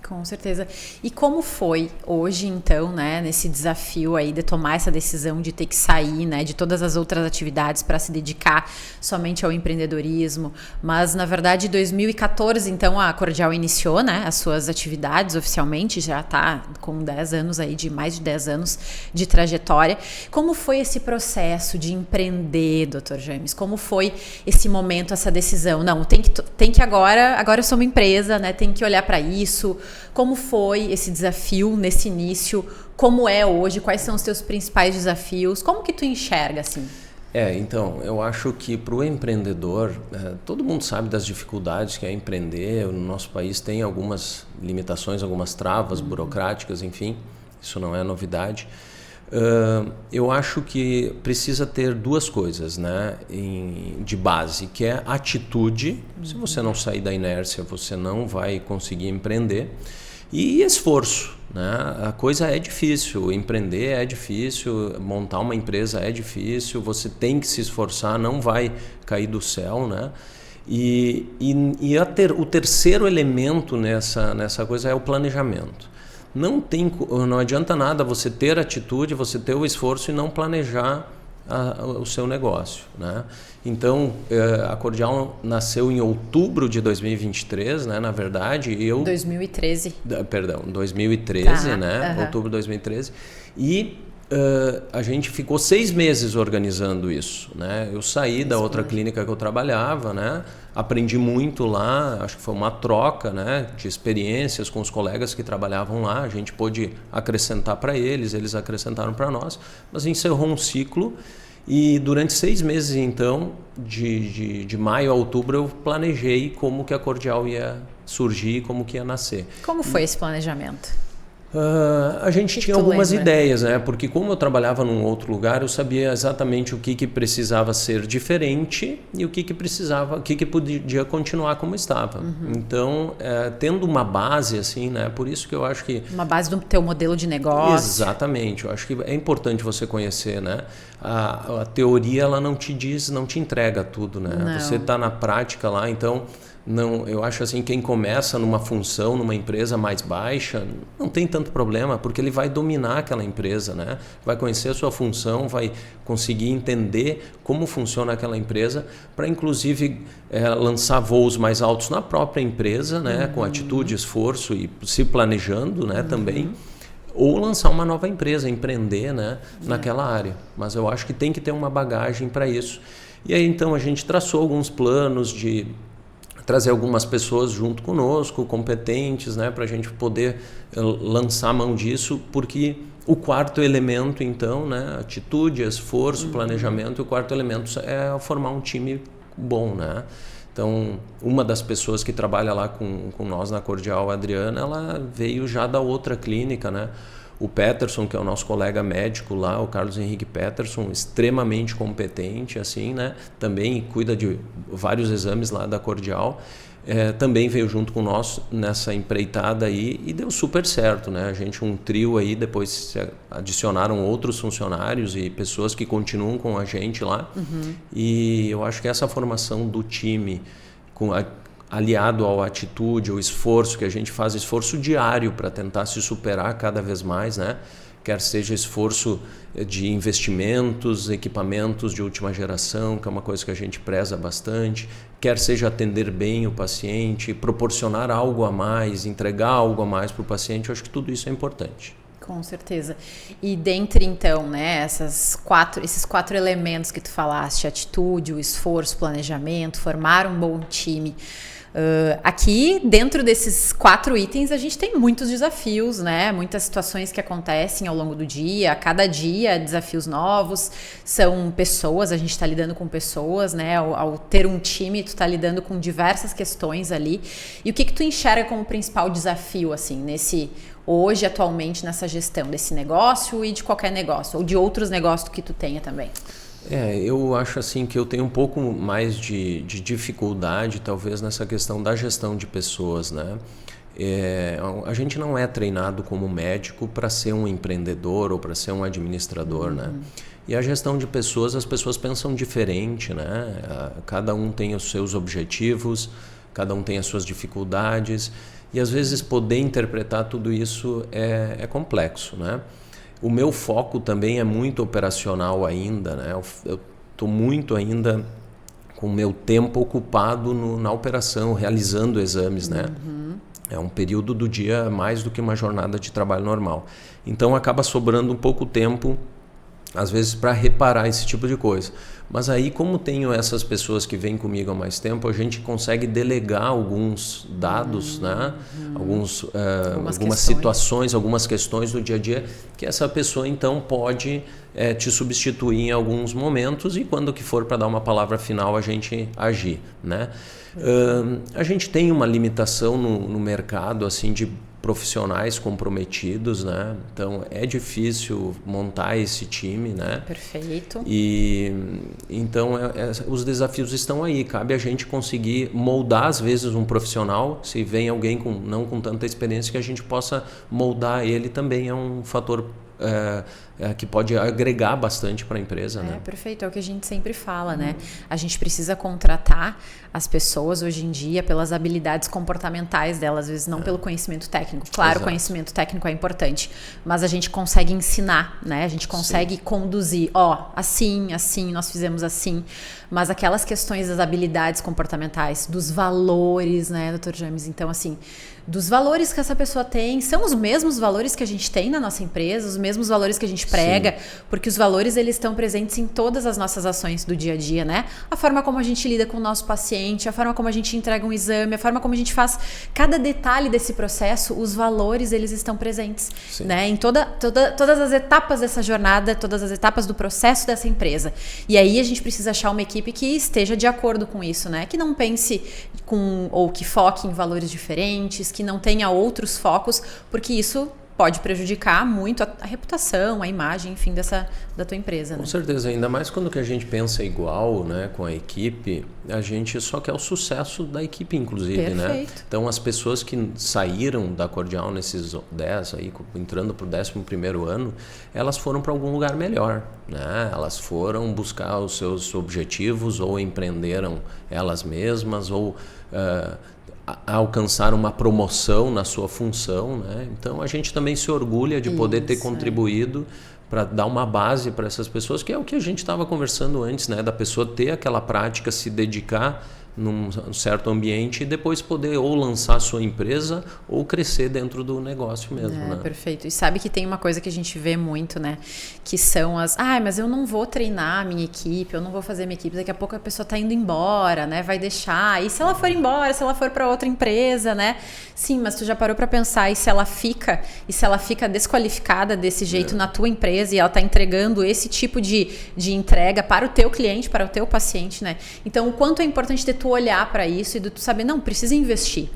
Com certeza. E como foi hoje, então, né, nesse desafio aí de tomar essa decisão de ter que sair, né, de todas as outras atividades para se dedicar somente ao empreendedorismo? Mas, na verdade, em 2014, então, a Cordial iniciou, né, as suas atividades oficialmente, já está com 10 anos aí, de mais de 10 anos de trajetória. Como foi esse processo de empreender, Dr. James? Como foi esse momento, essa decisão? Não, tem que agora eu sou uma empresa, né, tem que olhar para isso. Como foi esse desafio nesse início? Como é hoje? Quais são os teus principais desafios? Como que tu enxerga assim? Então, eu acho que para o empreendedor, todo mundo sabe das dificuldades que é empreender. No nosso país tem algumas limitações, algumas travas burocráticas, enfim, isso não é novidade. Eu acho que precisa ter duas coisas, né, de base, que é atitude. Se você não sair da inércia, você não vai conseguir empreender. E esforço, né? A coisa é difícil, empreender é difícil, montar uma empresa é difícil, você tem que se esforçar, não vai cair do céu, né? O terceiro elemento nessa coisa é o planejamento. Não adianta nada você ter atitude, você ter o esforço e não planejar o seu negócio, né? Então, a Cordial nasceu em outubro de 2023, né? Na verdade, 2013. Perdão, 2013, né? Uhum. Outubro de 2013. E a gente ficou 6 meses organizando isso, né? Eu saí da outra clínica que eu trabalhava, né? Aprendi muito lá, acho que foi uma troca, né, de experiências com os colegas que trabalhavam lá. A gente pôde acrescentar para eles, eles acrescentaram para nós, mas encerrou um ciclo. E durante 6 meses, então, de maio a outubro, eu planejei como que a Cordial ia surgir, como que ia nascer. Como foi esse planejamento? A gente tinha algumas ideias, né? Porque como eu trabalhava num outro lugar, eu sabia exatamente o que precisava ser diferente e o que precisava, o que podia continuar como estava. Uhum. Então, tendo uma base assim, né? Por isso que eu acho que uma base do teu modelo de negócio. Exatamente. Eu acho que é importante você conhecer, né? A teoria, ela não te entrega tudo, né? Não. Você está na prática lá, então eu acho assim, quem começa numa função, numa empresa mais baixa, não tem tanto problema, porque ele vai dominar aquela empresa, né? Vai conhecer a sua função, vai conseguir entender como funciona aquela empresa, para inclusive lançar voos mais altos na própria empresa, né? Com atitude, esforço e se planejando, né? Também. Ou lançar uma nova empresa, empreender, né? Naquela área. Mas eu acho que tem que ter uma bagagem para isso. E aí então a gente traçou alguns planos de trazer algumas pessoas junto conosco, competentes, né, para a gente poder lançar mão disso, porque o quarto elemento, então, né, atitude, esforço, planejamento, e o quarto elemento é formar um time bom, né? Então, uma das pessoas que trabalha lá com nós na Cordial, a Adriana, ela veio já da outra clínica, né? O Peterson, que é o nosso colega médico lá, o Carlos Henrique Peterson, extremamente competente, assim, né? Também cuida de vários exames lá da Cordial. Também veio junto com nós nessa empreitada aí e deu super certo, né? A gente, um trio aí, depois se adicionaram outros funcionários e pessoas que continuam com a gente lá. E eu acho que essa formação do time, aliado à atitude, ao esforço, que a gente faz esforço diário para tentar se superar cada vez mais, né? Quer seja esforço de investimentos, equipamentos de última geração, que é uma coisa que a gente preza bastante, quer seja atender bem o paciente, proporcionar algo a mais, entregar algo a mais para o paciente, eu acho que tudo isso é importante. Com certeza. E dentre, então, né, esses quatro elementos que tu falaste, atitude, o esforço, o planejamento, formar um bom time. Aqui, dentro desses 4 itens, a gente tem muitos desafios, né? Muitas situações que acontecem ao longo do dia, a cada dia, desafios novos, são pessoas, a gente está lidando com pessoas, né? Ao ter um time, tu está lidando com diversas questões ali. E o que tu enxerga como principal desafio, assim, hoje, atualmente, nessa gestão desse negócio e de qualquer negócio, ou de outros negócios que tu tenha também? Eu acho assim que eu tenho um pouco mais de dificuldade, talvez, nessa questão da gestão de pessoas, né? A gente não é treinado como médico para ser um empreendedor ou para ser um administrador, né? E a gestão de pessoas, as pessoas pensam diferente, né? Cada um tem os seus objetivos, cada um tem as suas dificuldades. E às vezes poder interpretar tudo isso é complexo, né? O meu foco também é muito operacional ainda, né? Eu estou muito ainda com o meu tempo ocupado na operação, realizando exames, né? É um período do dia mais do que uma jornada de trabalho normal. Então acaba sobrando um pouco tempo, às vezes, para reparar esse tipo de coisa. Mas aí, como tenho essas pessoas que vêm comigo há mais tempo, a gente consegue delegar alguns dados, né? Algumas situações, algumas questões do dia a dia, que essa pessoa então pode te substituir em alguns momentos e quando que for para dar uma palavra final a gente agir, né? A gente tem uma limitação no mercado assim de profissionais comprometidos, né? Então é difícil montar esse time, né? Perfeito. E então os desafios estão aí. Cabe a gente conseguir moldar às vezes um profissional. Se vem alguém não com tanta experiência, que a gente possa moldar ele também é um fator que pode agregar bastante para a empresa, né? Perfeito, é o que a gente sempre fala, né? A gente precisa contratar as pessoas hoje em dia pelas habilidades comportamentais delas, às vezes não pelo conhecimento técnico. Claro, o conhecimento técnico é importante, mas a gente consegue ensinar, né? A gente consegue conduzir, assim, nós fizemos assim, mas aquelas questões das habilidades comportamentais, dos valores, né, Dr. James? Então, assim, dos valores que essa pessoa tem, são os mesmos valores que a gente tem na nossa empresa, os mesmos valores que a gente prega, porque os valores eles estão presentes em todas as nossas ações do dia a dia, né? A forma como a gente lida com o nosso paciente, a forma como a gente entrega um exame, a forma como a gente faz cada detalhe desse processo, os valores eles estão presentes, né? Em todas as etapas dessa jornada, todas as etapas do processo dessa empresa. E aí a gente precisa achar uma equipe que esteja de acordo com isso, né? Que não pense ou que foque em valores diferentes, que não tenha outros focos, porque isso pode prejudicar muito a reputação, a imagem, enfim, da tua empresa. Com né? certeza, ainda mais quando que a gente pensa igual, né, com a equipe, a gente só quer o sucesso da equipe, inclusive. Perfeito. Né? Então, as pessoas que saíram da Cordial nesses 10, aí, entrando para o 11º ano, elas foram para algum lugar melhor. Né? Elas foram buscar os seus objetivos ou empreenderam elas mesmas ou alcançar uma promoção na sua função, né? Então a gente também se orgulha de poder ter contribuído para dar uma base para essas pessoas, que é o que a gente estava conversando antes, né? Da pessoa ter aquela prática, se dedicar num certo ambiente e depois poder ou lançar a sua empresa ou crescer dentro do negócio mesmo. Né? Perfeito. E sabe que tem uma coisa que a gente vê muito, né? Que são mas eu não vou treinar a minha equipe, eu não vou fazer minha equipe, daqui a pouco a pessoa tá indo embora, né? Vai deixar. E se ela for embora, se ela for para outra empresa, né? Sim, mas tu já parou para pensar e se ela fica desqualificada desse jeito na tua empresa e ela tá entregando esse tipo de entrega para o teu cliente, para o teu paciente, né? Então, o quanto é importante ter tu olhar para isso e tu saber, não, precisa investir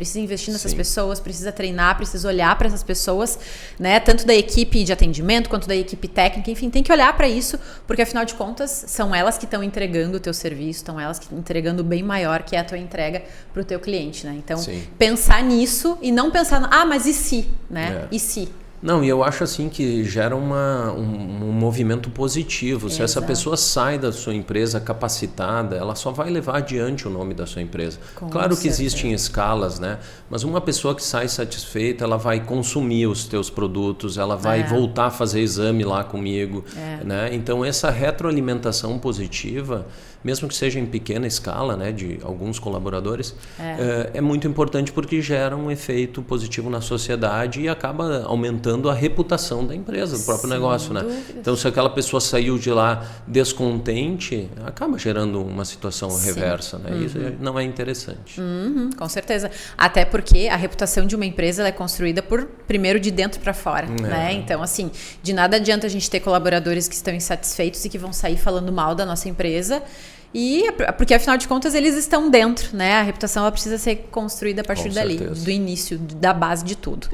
nessas pessoas, precisa treinar, precisa olhar para essas pessoas, né? Tanto da equipe de atendimento quanto da equipe técnica, enfim, tem que olhar para isso, porque afinal de contas são elas que estão entregando o teu serviço, estão elas que estão entregando o bem maior que é a tua entrega para o teu cliente, né? Então, pensar nisso e não pensar, mas e se, né? E se? Não, e eu acho assim que gera um movimento positivo. Se essa pessoa sai da sua empresa capacitada, ela só vai levar adiante o nome da sua empresa. Claro que existem escalas, né? Mas uma pessoa que sai satisfeita, ela vai consumir os teus produtos, ela vai voltar a fazer exame lá comigo. Né? Então, essa retroalimentação positiva, mesmo que seja em pequena escala, né, de alguns colaboradores, é muito importante porque gera um efeito positivo na sociedade e acaba aumentando a reputação da empresa, do próprio negócio, né? Então, se aquela pessoa saiu de lá descontente, acaba gerando uma situação reversa, né? Isso não é interessante. Com certeza. Até porque a reputação de uma empresa ela é construída primeiro de dentro para fora, né? Então, assim, de nada adianta a gente ter colaboradores que estão insatisfeitos e que vão sair falando mal da nossa empresa. Porque afinal de contas eles estão dentro, né? A reputação ela precisa ser construída a partir dali, do início, da base de tudo.